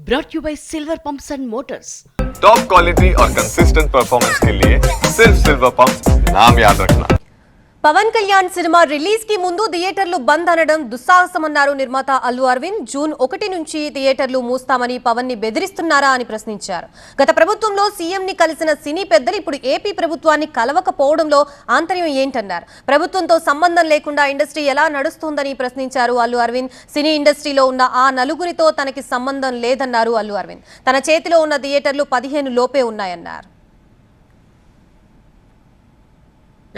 brought you by Silver Pumps and Motors. Top quality और consistent performance के लिए सिर्फ सिल्वर पंप्स नाम याद रखना। పవన్ కళ్యాణ్ సినిమా రిలీజ్ కి ముందు థియేటర్లు బంద్ అనడం దుస్సాహసమన్నారు నిర్మాత అల్లు అరవింద్. జూన్ 1 నుంచి థియేటర్లు మూస్తామని పవన్ ని బెదిరిస్తున్నారా అని ప్రశ్నించారు. గత ప్రభుత్వంలో సీఎం ని కలిసిన సినీ పెద్దలు ఇప్పుడు ఏపీ ప్రభుత్వాన్ని కలవకపోవడంలో ఆంతర్యం ఏంటన్నారు. ప్రభుత్వంతో సంబంధం లేకుండా ఇండస్ట్రీ ఎలా నడుస్తోందని ప్రశ్నించారు అల్లు అరవింద్. సినీ ఇండస్ట్రీలో ఉన్న ఆ నలుగురితో తనకి సంబంధం లేదన్నారు అల్లు అరవింద్. తన చేతిలో ఉన్న థియేటర్లు 15 లోపే ఉన్నాయన్నారు.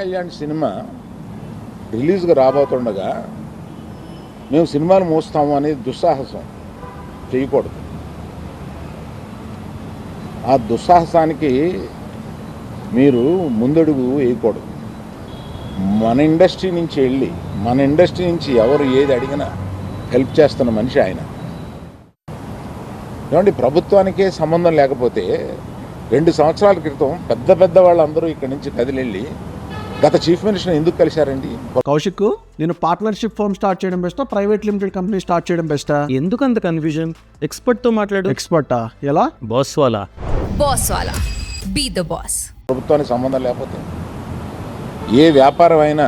కళ్యాణ్ సినిమా రిలీజ్గా రాబోతుండగా మేము సినిమాను మూస్తాము అనేది దుస్సాహసం చేయకూడదు. ఆ దుస్సాహసానికి మీరు ముందడుగు వేయకూడదు. మన ఇండస్ట్రీ నుంచి వెళ్ళి మన ఇండస్ట్రీ నుంచి ఎవరు ఏది అడిగినా హెల్ప్ చేస్తున్న మనిషి ఆయన. ఏమంటే ప్రభుత్వానికే సంబంధం లేకపోతే 2 సంవత్సరాల క్రితం పెద్ద వాళ్ళందరూ ఇక్కడి నుంచి కదిలెళ్ళి గత చీఫ్ మినిస్టర్ ఎందుకు కలిశారండి? కౌశిక్, నేను పార్ట్నర్షిప్ ఫర్మ్ స్టార్ట్ చేయడం బెస్టా, ప్రైవేట్ లిమిటెడ్ కంపెనీ స్టార్ట్ చేయడం బెస్టా? ఎందుకు అంత కన్ఫ్యూజన్? ఎక్స్పర్ట్ తో మాట్లాడు. ఎక్స్పర్టా? ఎలా? బాస్ వాలా బీ ద బాస్. ప్రభుత్వానికి సంబంధం లేకపోతే ఏ వ్యాపారం అయినా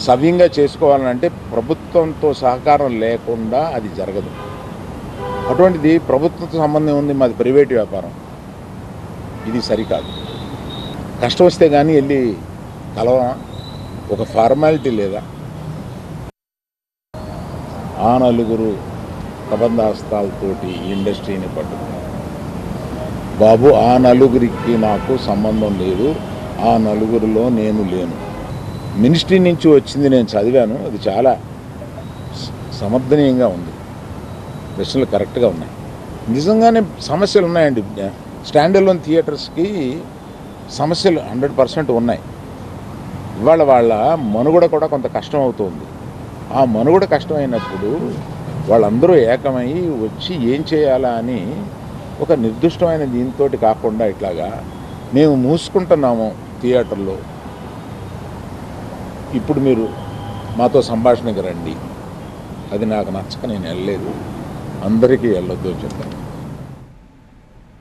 సవ్యంగా చేసుకోవాలంటే ప్రభుత్వంతో సహకారం లేకుండా అది జరగదు. అటువంటిది ప్రభుత్వంతో సంబంధం ఉంది, మాది ప్రైవేట్ వ్యాపారం, ఇది సరికాదు. కష్టం వస్తే కానీ వెళ్ళి కలవా, ఒక ఫార్మాలిటీ లేదా? ఆ నలుగురు ప్రబంధాస్తాలతోటి ఇండస్ట్రీని పట్టుకున్నారు బాబు. ఆ నలుగురికి నాకు సంబంధం లేదు, ఆ నలుగురిలో నేను లేను. మినిస్ట్రీ నుంచి వచ్చింది నేను చదివాను, అది చాలా సమర్థనీయంగా ఉంది, ప్రశ్నలు కరెక్ట్గా ఉన్నాయి. నిజంగానే సమస్యలు ఉన్నాయండి. స్టాండ్ అలోన్ థియేటర్స్కి సమస్యలు 100% ఉన్నాయి. ఇవాళ వాళ్ళ మనుగడ కూడా కొంత కష్టం అవుతుంది. ఆ మనుగడ కష్టమైనప్పుడు వాళ్ళందరూ ఏకమై వచ్చి ఏం చేయాలా అని ఒక నిర్దిష్టమైన దీంతో కాకుండా ఇట్లాగా మేము మూసుకుంటున్నాము థియేటర్లో, ఇప్పుడు మీరు మాతో సంభాషణకి రండి, అది నాకు నచ్చక నేను వెళ్ళలేదు, అందరికీ వెళ్ళొద్దు అని చెప్పాను.